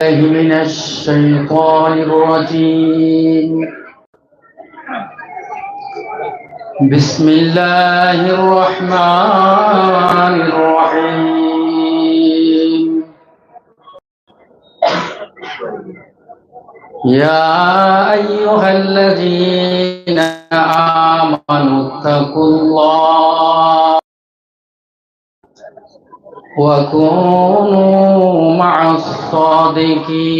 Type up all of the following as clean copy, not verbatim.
من الشيطان الرجيم. بسم الله الرحمن الرحيم. يا أيها الذين آمنوا اتقوا الله وكونوا مع الصادقين.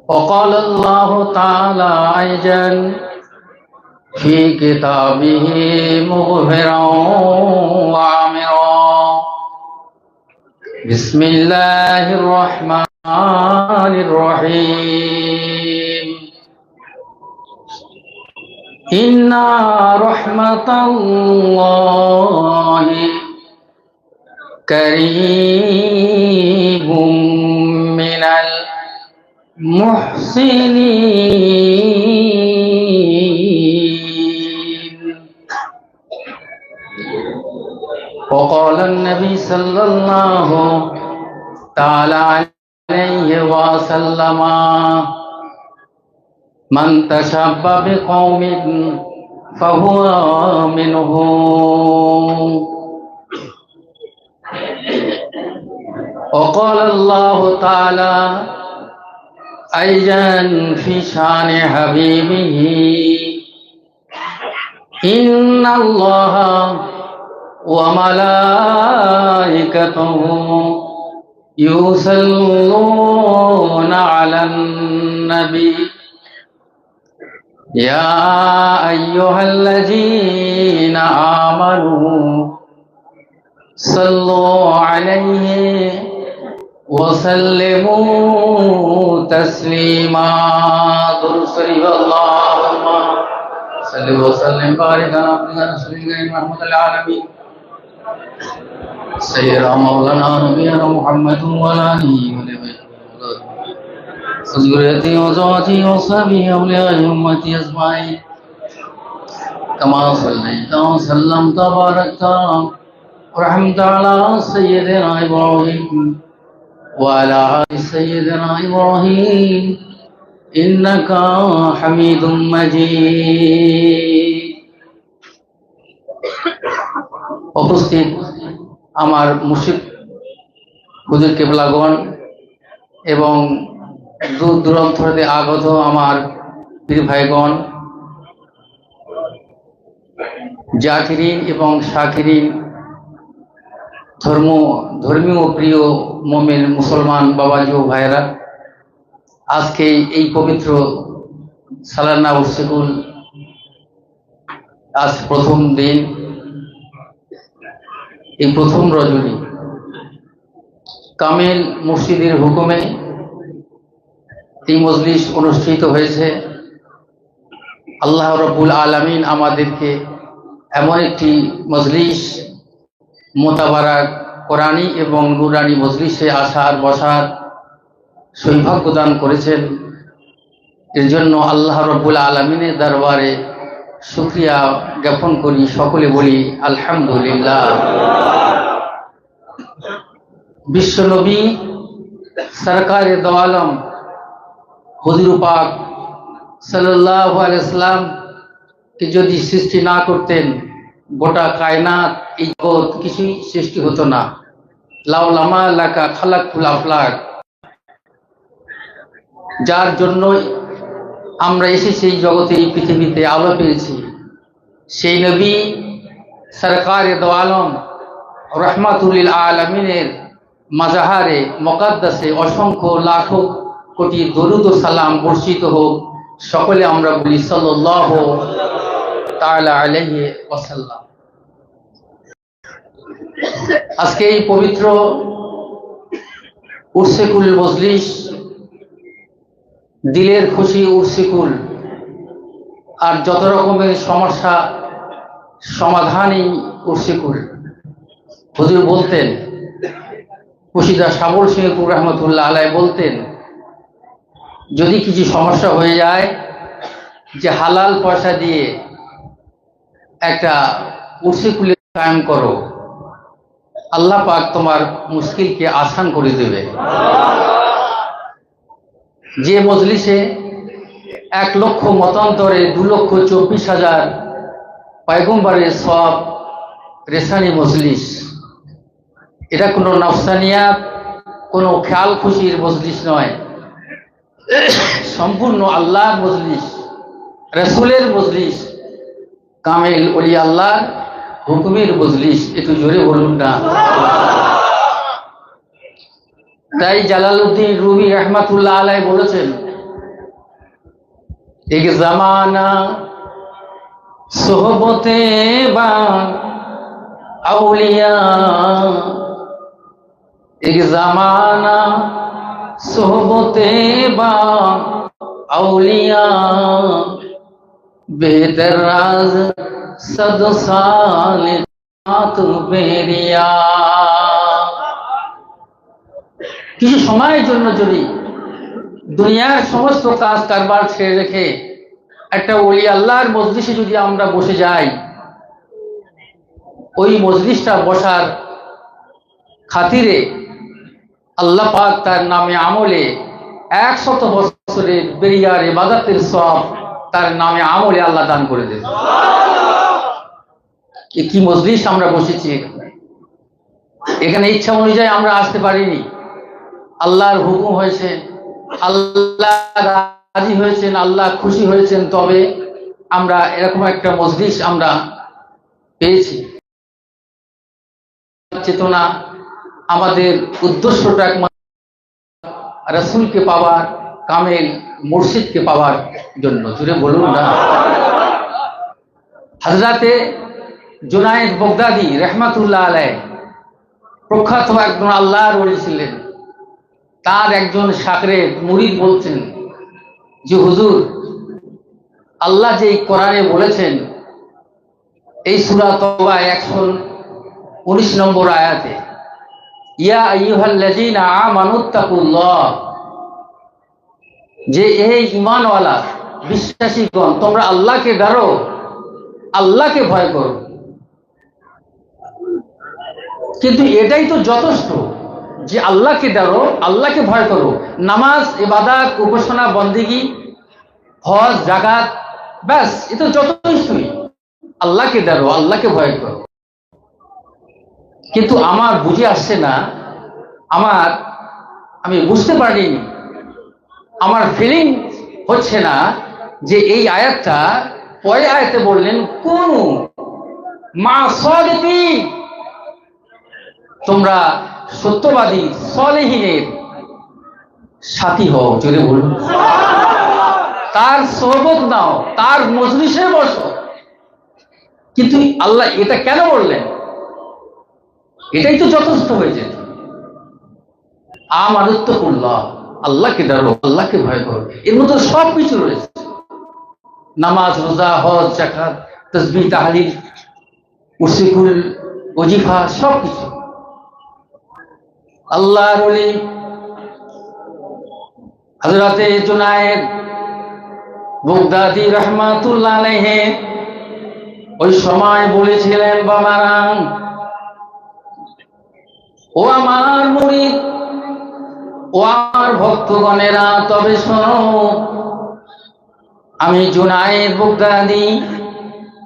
وقال الله تعالى أيضا في كتابه مغفرا وعامرا: بسم الله الرحمن الرحيم. إن رحمة الله قريب من المحسنين. وقال النبي صلى الله تعالى عليه وسلم: من تشبه بقوم فهو منهم. وقال الله تعالى أيضا في شان حبيبه: إن الله وملائكته يصلون على النبي يا أيها الذين آمنوا صلوا عليه وسلموا تسليما. درود شريف. اللهم صل وسلم وبارك على عبدك رسولك محمد العالمين سيدنا مولانا نبينا محمد وعلى آله وذريته وزوجته وصحبه أولياء أمتي أجمعين كما صليت وسلمت وباركت ورحمت على سيدنا إبراهيم وعلى آل سيدنا إبراهيم إنك حميد مجيد. উপস্থিত আমার মুর্শিদ হুজুর কেবলাগণ এবং দূর দূরান্ত হতে আগত আমার পীর ভাইগণ, জাকিরিন এবং শাকিরিন, ধর্মীয় প্রিয় মুমিন মুসলমান বাবাজি ও ভাইরা, আজকে এই পবিত্র সালানা উরসিকুল আজ প্রথম দিন, এই প্রথম রজনী কামিল মুর্শিদের হুকুমে এই মজলিস অনুষ্ঠিত হয়েছে। আল্লাহ রাব্বুল আলামিন আমাদেরকে এমন একটি মজলিস, মোতাবারাক কোরআনী এবং নুরানি মজলিসে আসার বসার সৌভাগ্য দান করেছেন। এর জন্য আল্লাহ রাব্বুল আলামিনের দরবারে শুকরিয়া জ্ঞাপন করি। সকলে বলি আলহামদুলিল্লাহ। বিশ্বনবী সরকারে দো আলম হুজুর পাক সাল্লাল্লাহু আলাইহি ওয়াসাল্লাম কে যদি সৃষ্টি না করতেন, গোটা কায়নাত এই জগৎ কিছুই সৃষ্টি হতো না। লাউলামা লাকা খালাকুল আফলাক, যার জন্য আমরা এসেছি এই জগতে, এই পৃথিবীতে আলো পেয়েছি, সেই নবী সরকারে দো আলম রহমাতুল লিল আলামিনের মাজাহারে মুকদ্দাসে অসংখ্য লাখো কোটি দরুদ ও সালাম বর্ষিত হোক। সকলে আমরা বলি সাল্লাল্লাহু তাআলা আলাইহি ওয়াসাল্লাম। আজকে এই পবিত্র উরসিকুল মজলিস, দিলের খুশি উরসিকুল, আর যত রকমের সমস্যা সমাধানই উরসিকুল। হুজুর বলতেন, খুশিদা সাবল সিংপুর রহমতুল্লাহ আলাই বলতেন, যদি কিছু সমস্যা হয়ে যায় যে হালাল পয়সা দিয়ে একটা কুরসি খুলে কায়েম করো, আল্লাহ পাক তোমার মুশকিলকে আসান করে দেবে। যে মজলিসে 1,00,000 মতান্তরে 2,24,000 পয়গম্বরের সব রেসানি মজলিস, এটা কোনো নফসানিয়াত, কোনো খেয়াল খুশির মজলিস নয়, সম্পূর্ণ আল্লাহর মজলিস, রসুলের মজলিস, কামেল ওলি আল্লাহর হুকুমের মজলিস। একটু জোরে বলুন না। তাই জালালউদ্দিন রুমি রহমাতুল্লাহ আলাইহি বলেছেন, এক জামানা সোহবতে বা আউলিয়া, এক জামানা সোহবতে বা আউলিয়া, বেহতর রাজ সদ সাল বেরিয়া। কিছু সময়ের জন্য যদি দুনিয়ার সমস্ত কাজ কারবার ছেড়ে রেখে একটা ওলি আল্লাহর মজলিসে যদি আমরা বসে যাই, ওই মজলিসটা বসার খাতিরে আল্লাহ পাক তার নামে আমলে 100 বছরের বেরিয়ার ইবাদতের সওয়াব তার নামে আমলে আল্লাহ দান করে দেবে। কি মজলিস আমরা বসেছি, এখানে ইচ্ছা অনুযায়ী আমরা আসতে পারিনি, আল্লাহর হুকুম হয়েছে, আল্লাহ রাজি হয়েছেন, আল্লাহ খুশি হয়েছেন, তবে আমরা এরকম একটা মজলিস আমরা পেয়েছি। চেতনা আমাদের উদ্দেশ্যটা একমাত্র রাসূলকে পাওয়ার, কামেল মুর্শিদকে পাওয়ার জন্য। জুড়ে বলুন না। হযরতে জুনায়েদ বাগদাদী রহমাতুল্লাহ আলাইহি প্রখ্যাত একজন আল্লাহর ওলি ছিলেন। তার একজন শাকরেদ মুরিদ বলছেন যে হুজুর, আল্লাহ যে কোরআনে বলেছেন এই সূরা তাওবা 119 নম্বর আয়াতে, ইয়া আইয়ুহাল্লাযীনা আমানুত্তাকুল্লাহ, যে এই ঈমানওয়ালা বিশ্বাসীগণ তোমরা আল্লাহকে ডরো, আল্লাহকে ভয় করো। কিন্তু এটাই তো যথেষ্ট যে আল্লাহকে ডরো, আল্লাহকে ভয় করো। নামাজ, ইবাদত, উপাসনা, বন্দেগী, হজ, যাকাত, ব্যাস এটা যথেষ্টই। আল্লাহকে ডরো, আল্লাহকে ভয় করো। কিন্তু আমার বুঝে আসছে না, আমি বুঝতে পারিনি, আমার ফিলিং হচ্ছে না যে এই আয়াতটা পরের আয়াতে বললেন কোন মা সাদিকিন, তোমরা সত্যবাদী সালেহীনের সাথী হও। জোরে বলুন। তার সোহবত নাও, তার মজলিসে বসো। কিন্তু আল্লাহ এটা কেন বললেন? এটাই তো যথেষ্ট হয়ে যেত। আমানুত্তাকুল্লাহ, আল্লাহকে ডরো, আল্লাহকে ভয় করো। এর মধ্যে সব কিছু রয়েছে, নামাজ, রোজা, হজ, যাকাত, তাসবিহ, তাহলিল, উসিকুল, ওজিফা, সব কিছু। আল্লাহর ওলি হযরতে জুনায়েদ বাগদাদী রাহমাতুল্লাহ আলাইহি ওই সময় বলেছিলেন, বাবারা, ও আমার মুরিদ, ও আমার ভক্তগণেরা, তবে শোনো, আমি জুনায়েদ বাগদাদী,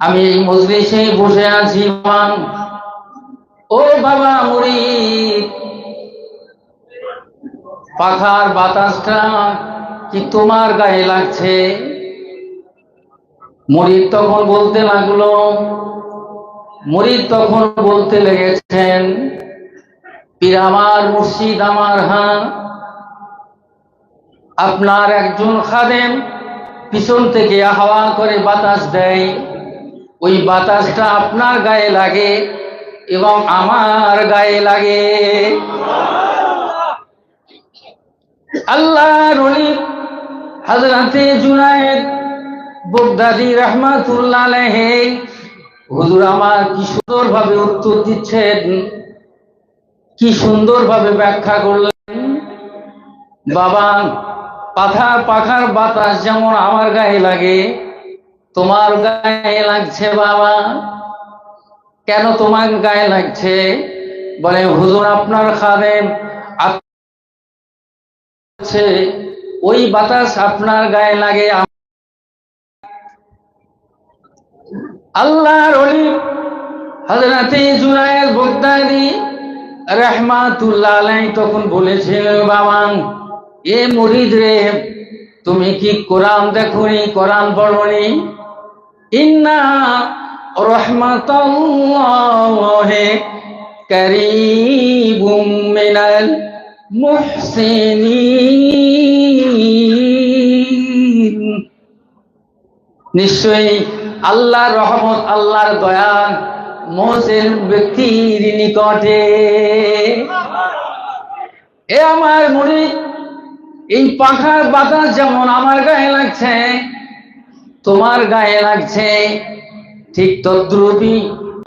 আমি এই মজলিসে বসে আছি। ও বাবা মুরিদ, পাখার বাতাসটা কি তোমার গায়ে লাগছে? মুরিদ তখন বলতে লেগেছেন, পীর আমার, মুর্শিদ আমার, হ্যাঁ, আপনার একজন খাদেম পিছন থেকে হাওয়া করে বাতাস দেয়, ওই বাতাসটা আপনার গায়ে লাগে এবং আমার গায়ে লাগে। আল্লাহর ওলি হযরতে জুনায়েদ বাগদাদী রাহমাতুল্লাহ আলাইহি হুজুর আমার কি সুন্দরভাবে উত্তর দিচ্ছেন, কি সুন্দরভাবে ব্যাখ্যা করলেন। বাবা, পাখার বাতাস যেমন আমার গায়ে লাগে, তোমার গায়ে লাগছে। বাবা, কেন তোমার গায়ে লাগছে? বলে হুজুর আপনার খাদেম আছে, ওই বাতাস আপনার গায়ে লাগে। আল্লাহর ওলি হযরতে জুনায়েদ বাগদাদী রাহমাতুল্লাহ আলাইহি তখন বলেছিলেন, বাবা এ মুরিদ রে, তুমি কি কোরআন দেখোনি, কোরআন পড়োনি? ইন্না রাহমাতাল্লাহি কারীবুম মিনাল মুহসিনিন, নিশ্চয়ই আল্লাহর রহমত, আল্লাহর দয়া মুহসিন ব্যক্তির নিকটে। এ আমার মুরিদ, এই পাখার বাতাস যেমন আমার গায়ে লাগছে, তোমার গায়ে লাগছে, ঠিক তদ্রূপই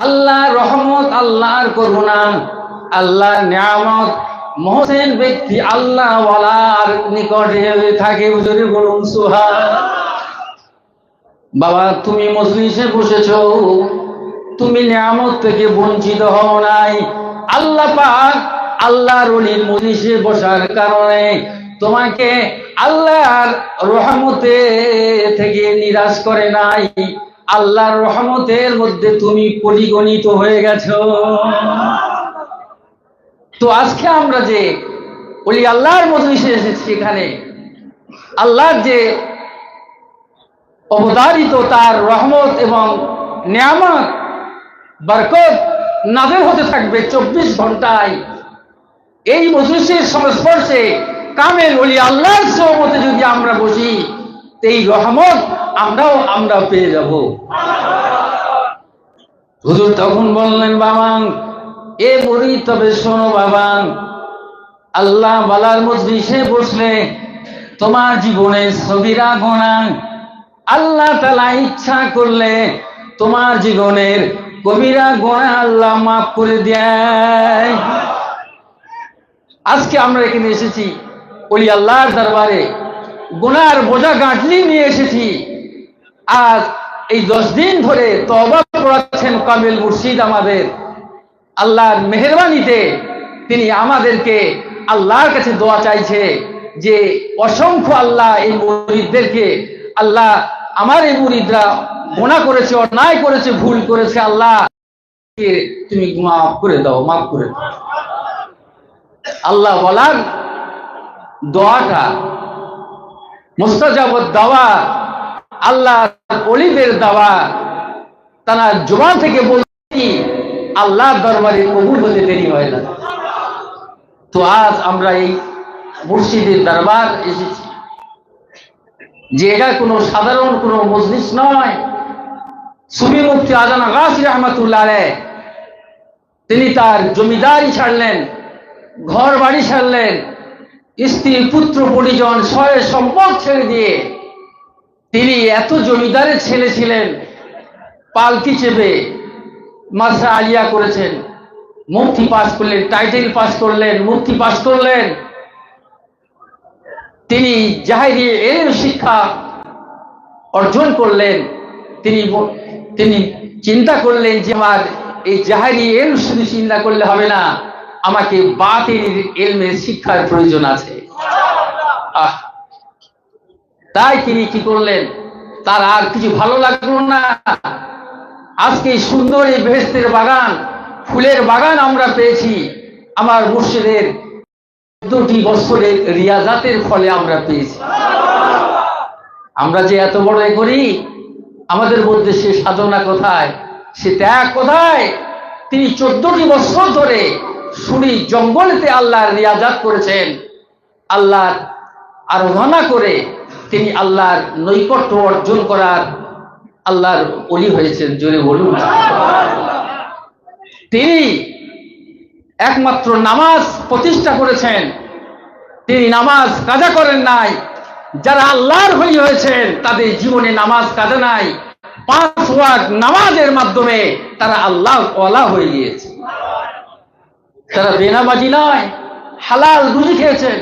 আল্লাহর রহমত, আল্লাহর করুণা, আল্লাহর নিয়ামত মুহসিন ব্যক্তি আল্লাহ ওয়ালার নিকটে থাকে। হুজুরে বলুন সুবহানাল্লাহ। বাবা তুমি মজলিসে বসেছো, তুমি নিয়ামত থেকে বঞ্চিত হও নাই। আল্লাহ পাক আল্লাহর ওলির মজলিসে বসার কারণে তোমাকে আল্লাহর রহমতে থেকে নিরাশ করে নাই। আল্লাহর রহমতের মধ্যে তুমি পরিগণিত হয়ে গেছো। তো আজকে আমরা যে ওলি আল্লাহর মজলিসে এসেছি, এখানে আল্লাহর যে অবতারিত তার রহমত এবং নিয়ামত বরকত নাযিল হতে থাকবে 24 ঘন্টায়। এই মজলিসের সংস্পর্শে কামেল ওলি আল্লাহর সোহবতে যদি আমরা বসি, এই রহমত আমরা পেয়ে যাব। হুজুর তখন বললেন, বাবা এ মুরিদ তবে শোনো বাবা, আল্লাহ ওয়ালার মজলিসে বসলে তোমার জীবনের সগীরা গুনাহ আল্লাহ তাআলা ইচ্ছা করলে তোমার জীবনের কবিরা গুনাহ আল্লাহ মাফ করে দেয়। আজকে আমরা এখানে এসেছি ওলি আল্লাহর দরবারে, গুনার বোঝা গাঁটলি নিয়ে এসেছি। আজ এই 10 দিন ধরে তওবা করাচ্ছেন কামেল মুর্শিদ আমাদের। আল্লাহর মেহেরবানিতে তিনি আমাদেরকে আল্লাহর কাছে দোয়া চাইছে যে অসংখ্য আল্লাহ এই মুরিদদেরকে, আল্লাহ আমার এই মুরিদরা গুনাহ করেছে, অন্যায় করেছে, ভুল করেছে, আল্লাহ তুমি মাফ করে দাও, মাফ করে দাও। আল্লাহ বলার দোয়াটা মুস্তাজাবুদ দাওয়া, আল্লাহ ওলিদের দাওয়া, তারা জবান থেকে বলছি আল্লাহর দরবারে কবুল হতে দেরি হয় না। তো আজ আমরা এই মুর্শিদের দরবার এসেছি, যে এটা কোনো সাধারণ কোনো মজলিস নয়। সুফি মুফতি আজান আগাসি রহমাতুল্লাহ আলাইহি তিনি তার জমিদারি ছাড়লেন, ঘর বাড়ি ছাড়লেন, স্ত্রী পুত্র পরিজন সয় সম্পদ ছেড়ে দিয়ে তিনি এত জমিদারের ছেলে ছিলেন, পালকি চেপে মাদ্রাসা আলিয়া করেছেন, মুফতি পাস করলেন, টাইটেল পাস করলেন, মুফতি পাস করলেন। তিনি জাহেরি ইলম শিক্ষা অর্জন করলেন। তিনি চিন্তা করলেন যে আমার এই জাহেরি ইলম শুধু চিন্তা করলে হবে না, আমাকে বাতিন ইলমের শিক্ষার প্রয়োজন আছে। তাই তিনি কি করলেন, তার আর কিছু ভালো লাগলো না। আজকে সুন্দর এই বেহেশতের বাগান, ফুলের বাগান আমরা পেয়েছি আমার মুর্শিদের 2টি বছরের রিয়াজাতের ফলে আমরা পেয়েছি। আমরা যে এত বড় করি, আমাদের মধ্যে সে সাধনা কোথায়, সে ত্যাগ কোথায়? তিনি 14টি বছর ধরে সুরি জঙ্গলেতে আল্লাহর রিয়াজাত করেছেন, আল্লাহর আরাধনা করে তিনি আল্লাহর নৈকট্য অর্জন করার আল্লাহর ওলি হয়েছেন। জোরে বলুন। তিনি একমাত্র নামাজ প্রতিষ্ঠা করেছেন, তিনি নামাজ কাজা করেন নাই। যারা আল্লাহর ওলি হয়েছেন তাদের জীবনে নামাজ কাজা নাই, 5 ওয়াক্ত নামাজের মাধ্যমে তারা আল্লাহ ওয়ালা হয়ে গিয়েছে। তারা বেনামাজি নয়, হালাল রুজি খেয়েছেন,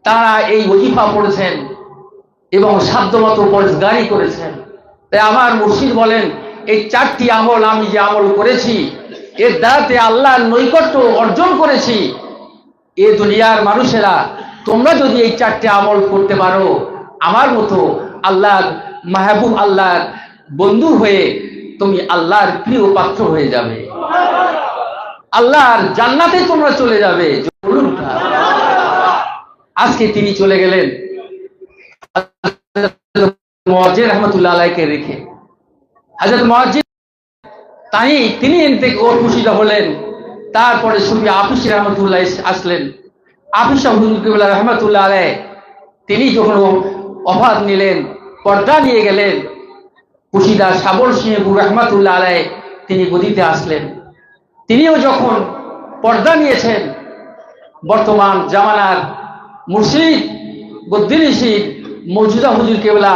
তারা এই ওজিফা পড়েছেন এবং সাধ্যমতো পরহেজগারি করেছেন। তাই আমার মুর্শিদ বলেন, এই 4টি আমল আমি যে আমল করেছি, এর দ্বারাতে আল্লাহর নৈকট্য অর্জন করেছি। এ দুনিয়ার মানুষেরা তোমরা যদি এই চারটে আমল করতে পারো, আমার মতো আল্লাহর মাহবুব, আল্লাহর বন্ধু হয়ে তুমি আল্লাহর প্রিয় পাত্র হয়ে যাবে, আল্লাহর জান্নাতে তোমরা চলে যাবে। আজকে তিনি চলে গেলেন মুয়াজ্জিন রাহমাতুল্লাহ আলাইহিকে রেখে। হযরত মুয়াজ্জিন তিনি খুশিত হলেন। তারপরে সুফি আফিসি রহমতুল্লাহ আসলেন। আফিস হুজুর রহমতুল্লাহ আলাইহি তিনি যখন ওফাত নিলেন, পর্দা নিয়ে গেলেন, খুশিদা সাবর সিংহ রহমতুল্লাহ আলাইহি তিনি গদিতে আসলেন। তিনিও যখন পর্দা নিয়েছেন, বর্তমান জামানার মুর্শিদ বদ্দিনিশিদ মৌজুদা হুজুর কেবলা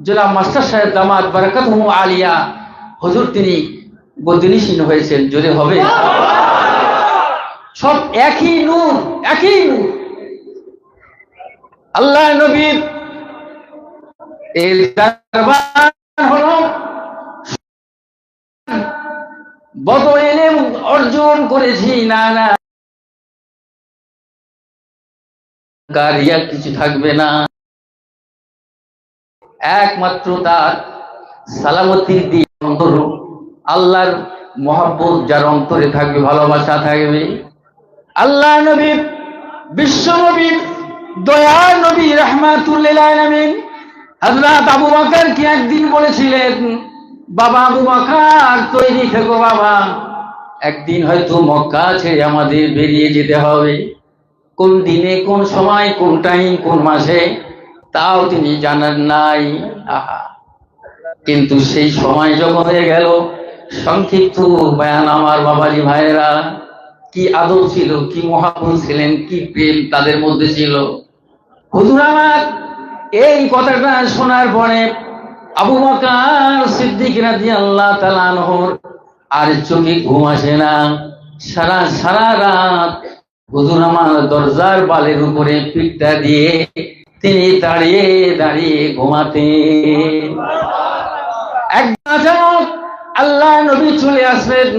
জনাব মাস্টার সাহেব দামাত বারাকাতুহু আলিয়া হুজুর তিনি বদ্দিনিশীন হয়েছেন। জোরে হবে। সব একই নূর, একই নূর। আল্লাহ নবীর এর দরবার হলো বড় ইলম অর্জন করেছি, না না গারিয়া কিছু থাকবে না, একমাত্র তার সালামতির দিক অন্তর, আল্লাহর মহব্বত যার অন্তরে থাকবে, ভালোবাসা থাকবে। আল্লাহ নবী, বিশ্ব নবী, দয়ার নবী রাহমাতুল লিল আলামিন হযরত আবু বকর কি একদিন বলেছিলেন, বাবা আবু বকর তৈরি থেকো বাবা, একদিন হয়তো মক্কা ছেড়ে আমাদের বেরিয়ে যেতে হবে। কোন দিনে, কোন সময়, কোন টাইম, কোন মাসে তাও তিনি জানার নাই। কিন্তু সেই সময় যখন হয়ে গেল, সংক্ষিপ্ত বয়ান আমার বাবাজি ভাইয়েরা, কি আদব ছিল, কি মহাব্বত ছিলেন, কি প্রেম তাদের মধ্যে ছিল। হুজুর আমার এই কথাটা শোনার পরে আবু বকর সিদ্দিক রাদিয়াল্লাহু তাআলা আনহুর আর চোখে ঘুম আসে না। সারা রাত হুজুর আমার দরজার বালের উপরে পিঠটা দিয়ে তিনি দাঁড়িয়ে দাঁড়িয়ে ঘুমাতেন। একদিন আচানক আল্লাহ নবী চলে আসলেন,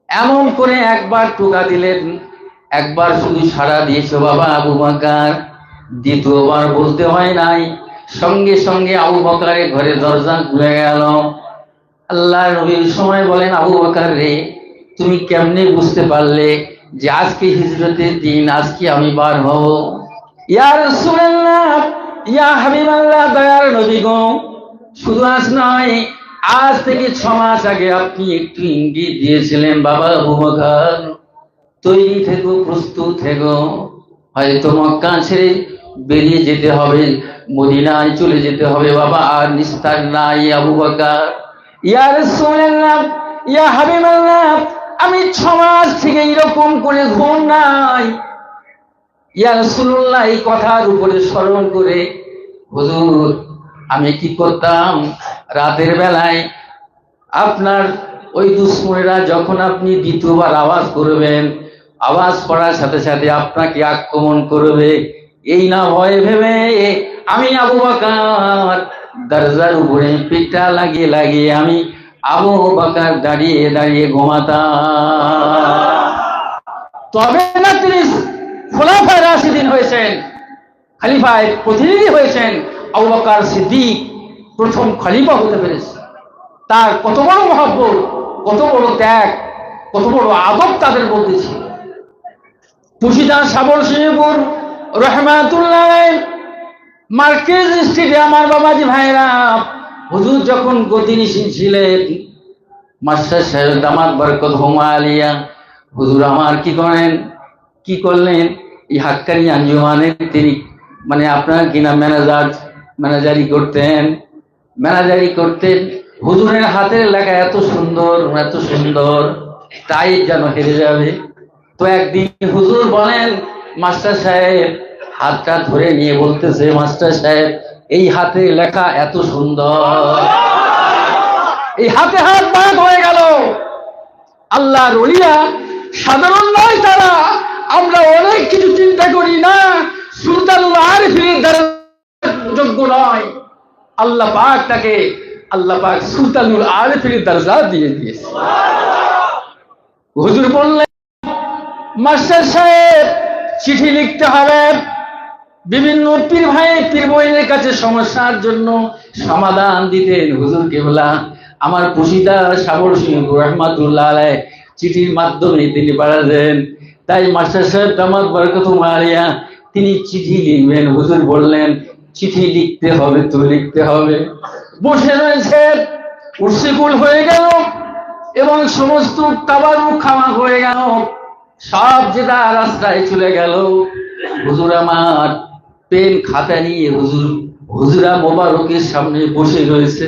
এমন করে একবার টোকা দিলেন, একবার শুধু সাড়া দিয়েছে বাবা আবু বকর, দ্বিতীয়বার বলতে হয় নাই, সঙ্গে সঙ্গে আবু বকরের ঘরে দরজা খুলে গেল। আল্লাহ নবীর সময় বলেন, আবু বকর রে, তুমি কেমনে বুঝতে পারলে যে আজকে হিজরতের দিন, আজকে আমি বার হব? ইয়া রাসূলুল্লাহ, ইয়া হাবিবাল্লাহ, দয়ার নবী গো, শুধু আজ নয়, আজ থেকে 6 মাস আগে আপনি একটু ইঙ্গিত দিয়েছিলেন বাবা আবু বকর, তৈরি থেকো, প্রস্তুত থেকো, হয়তো মক্কা ছেড়ে বেরিয়ে যেতে হবে, মদিনায় চলে যেতে হবে বাবা, আর নিস্তার নাই আবু বকর। ইয়া রাসূলুল্লাহ, ইয়া হাবিবাল্লাহ, আমি 6 মাস থেকে এরকম করে ঘুম নাই। ইয়া রাসূলুল্লাহ, এই কথার উপরে স্মরণ করে হুজুর আমি কি করতাম, রাতের বেলায় আপনার ওই দুশমনেরা যখন আপনি দ্বিতীয়বার আওয়াজ করবেন, আওয়াজ করার সাথে সাথে আপনাকে আক্রমণ করবে, এই না ভয় ভেবে আমি আবু বকর দরজার উপরে পিঠটা লাগিয়ে লাগিয়ে আমি আবু বকর দাঁড়িয়ে দাঁড়িয়ে ঘুমাতাম। তবে না তিনি খোলাফায়ে রাশিদিন হয়েছেন, খলিফায় প্রতিনিধি হয়েছেন। আবু বকর সিদ্দিক প্রথম খলিফা হতে পেরেছে। তার কত বড় মহব্বত, কত বড় ত্যাগ, কত বড় আদব তাদের মধ্যে ছিল। খুশিদা সাবর সিংহপুর রহমাতুল্লাহ মার্কেজ স্ট্রিটে আমার বাবাজি ভাইরা, হুজুর যখন গদিনিশীন ছিলেন, মাস্টার সাহেব দামাত বারাকাতুহু আলিয়া হুজুর আমার কি করলেন, এই হাক্কানি আঞ্জুমানের তিনি মানে আপনার কিনা ম্যানেজারি করতেন। হুজুরের হাতের লেখা এত সুন্দর, তাই যেন হেরে যাবে। তো একদিন হুজুর বলেন, মাস্টার সাহেব হাতটা ধরে নিয়ে বলতেছে, মাস্টার সাহেব এই হাতের লেখা এত সুন্দর, এই হাতে হাত বাদ হয়ে গেল। আল্লাহর ওলিয়া সাধারণ নয় তারা, আমরা অনেক কিছু চিন্তা করি না, সুলতানুল আরিফিন যোগ্য নয়। আল্লাহ পাক সুলতানুল আরিফিন দরজা দিয়ে দিয়েছে। হুজুর বললেন, মাস্টার সাহেব চিঠি লিখতে হবে, বিভিন্ন পীর ভাই পীর বোনের কাছে সমস্যার জন্য সমাধান দিতেন হুজুর কেবলা। আমার পুশিদা সাবর সিং রহমাতুল্লাহ আলাইহ চিঠির মাধ্যমে তিনি পাঠাতেন। তাই মাস্টার সাহেব দামাত বরকতুল্লাহ আলিয়া তিনি চিঠি লিখবেন। হুজুর বললেন, চিঠি লিখতে হবে তো লিখতে হবে। বসে রয়েছে, উৎসিকুল হয়ে গেল এবং সমস্ত তাবারুক খাওয়া হয়ে গেল, সব যেটা রাস্তায় চলে গেল। হুজুর আমার পেন খাতা নিয়ে হুজুরা মোবারকের সামনে বসে রয়েছে।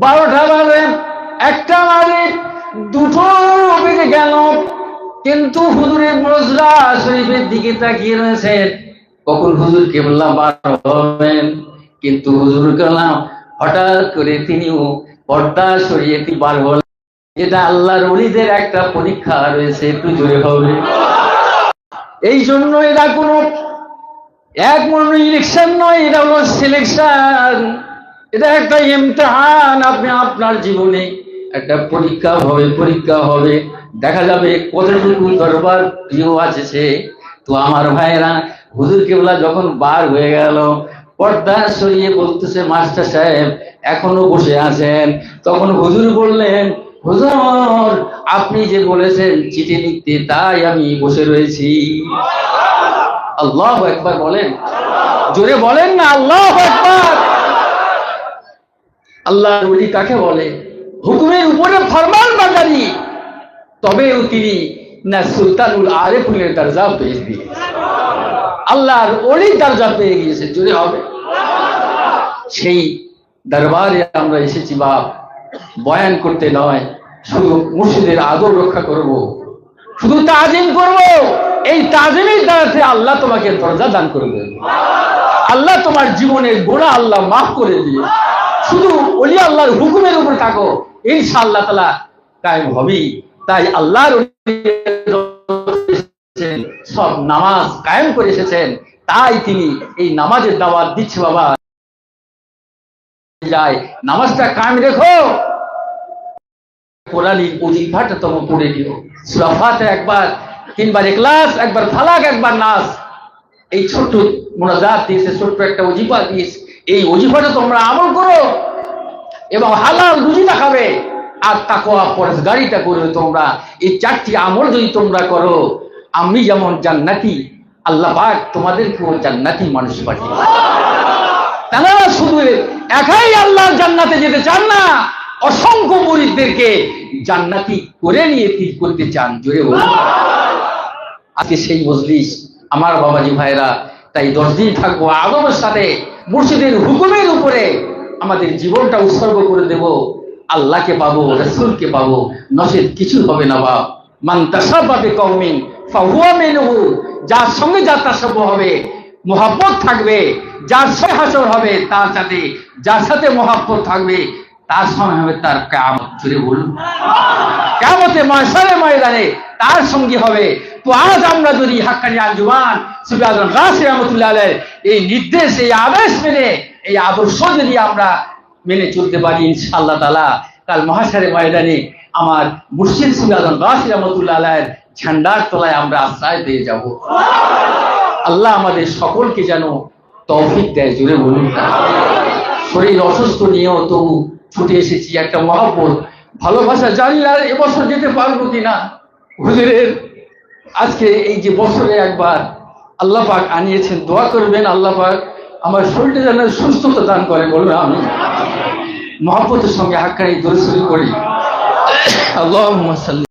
12টা বাজে, 1টা বাজে, 2টো বেজে গেল, কিন্তু হুজুরের মুজরা শরীফের দিকে তাকিয়ে রয়েছেন কখন হুজুর কেবলা বার হবেন। কিন্তু হুজুর কেবলা হঠাৎ করে তিনিও পর্দা সরিয়ে বার হলেন। এটা আল্লাহর ওলিদের একটা পরীক্ষা রয়েছে, একটু জোরে হবে। এই জন্য এটা কোনো এক মনে ইলেকশন নয়, এটা হলো সিলেকশন, এটা একটা ইমতিহান। আপনি আপনার জীবনে একটা পরীক্ষা হবে, দেখা যাবে কতটুকু দরবার প্রিয় আছে সে। তো আমার ভাইয়েরা, হুজুর কেবলা যখন বার হয়ে গেল, পর্দা সরিয়ে বলতেছে, মাস্টার সাহেব এখনো বসে আছেন। তখন হুজুর বললেন, হুজুর আপনি যে বলেছেন চিঠি লিখতে, তাই আমি বসে রয়েছি। আল্লাহু আকবার বলেন, জোরে বলেন না আল্লাহু আকবার। আল্লাহর ওলি কাকে বলে? হুকুমের উপরে ফরমানবাজারি, তবেও তিনি না সুলতানুল আরিফুলের দরজা পেয়ে দিয়ে আল্লাহর ওলির দরজা পেয়ে গিয়েছে, জোরে হবে। সেই দরবারে আমরা এসেছি বাপ, বয়ান করতে নয়, শুধু মুর্শিদের আদর রক্ষা করব, শুধু তাজিম করব। এই তাজিমের দ্বারাতে আল্লাহ তোমাকে দরজা দান করবে, আল্লাহ তোমার জীবনের গুনাহ আল্লাহ মাফ করে দিবে। শুধু ওলি আল্লাহর হুকুমের উপর থাকো, ইনশাআল্লাহ তাআলা কায়েম হবেই। তাই আল্লাহর সব নামাজ কায়েম করে এসেছেন, তাই তিনি এই নামাজের দাওয়াত দিচ্ছে। বাবা যায়, নামাজটা কায়েম রেখো, কোরআনের ওজিফাটা তোমরা পড়ে দিও। সূরা ফাতিহা একবার, 3 বার ইখলাস, একবার ফালাক, একবার নাস, এই ছোট্ট মুনাজাত দিয়েছে, ছোট্ট একটা ওজিফা দিয়েছে। এই ওজিফাটা তোমরা আমল করো এবং হালাল রুজিটা খাবে আর তাকওয়া পরহেজগারিটা করো। তোমরা এই 4টি আমল যদি তোমরা করো, আমি যেমন জান্নাতি, আল্লাহ পাক তোমাদেরকেও জান্নাতি মানুষ পাঠিয়ে। তারা শুধু একাই আল্লাহর জান্নাতে যেতে চান না, অসংখ্য মুরিদদেরকে জান্নাতি করে নিয়ে করতে চান, জোরে বলুন। আজকে সেই মজলিস আমার বাবাজি ভাইরা, তাই 10 দিন থাকবো আদবের সাথে, মুর্শিদের হুকুমের উপরে আমাদের জীবনটা উৎসর্গ করে দেব। আল্লাহকে পাবো, রাসূলকে পাবো, নসিব কিছু হবে না বাপ। মান তাসাব্বা বিকওমিন ফাহুয়া মিনহু, যার সঙ্গে যার তাসাব্বুহ হবে, মুহাব্বত থাকবে, যার সাথে হাসর হবে তার সাথে, যার সাথে মুহাব্বত থাকবে তার সঙ্গে হবে তার কিয়ামত। জোরে বলুন, কিয়ামতে মাশারে ময়দানে তার সঙ্গী হবে। তো আজ আমরা যদি হাক্কানি আঞ্জুমান সুফিয়ান গাজী রাহমাতুল্লাহ আলাইহি এই নির্দেশ, এই আদেশ মেনে, এই আদর্শ যদি আমরা মেনে চলতে পারি, ইনশাআল্লাহ তাআলা কাল মহাশারে ময়দানে আমার মুর্শিদ সুফিয়ান গাজী রাহমাতুল্লাহ আলাইহির ঝান্ডার তলায় আমরা আশ্রয় পেয়ে যাব। আল্লাহ আমাদের সকলকে যেন তৌফিক দেয়, জোরে বলুন। শরীর অসুস্থ নিয়েও তবু ছুটে এসেছি, একটা মহব্বত ভালোবাসা। জানি না এবছর যেতে পারবো কিনা। হুজুরের আজকে এই যে বছরে একবার আল্লাহ পাক আনিয়েছেন, দোয়া করবেন আল্লাহ পাক আমার শরীরটা যেন সুস্থতা দান করে। বলবে আমি মহব্বতের সঙ্গে হাক্কানি দরুদ শরীফ পড়ি। আল্লাহুম্মা সাল্লি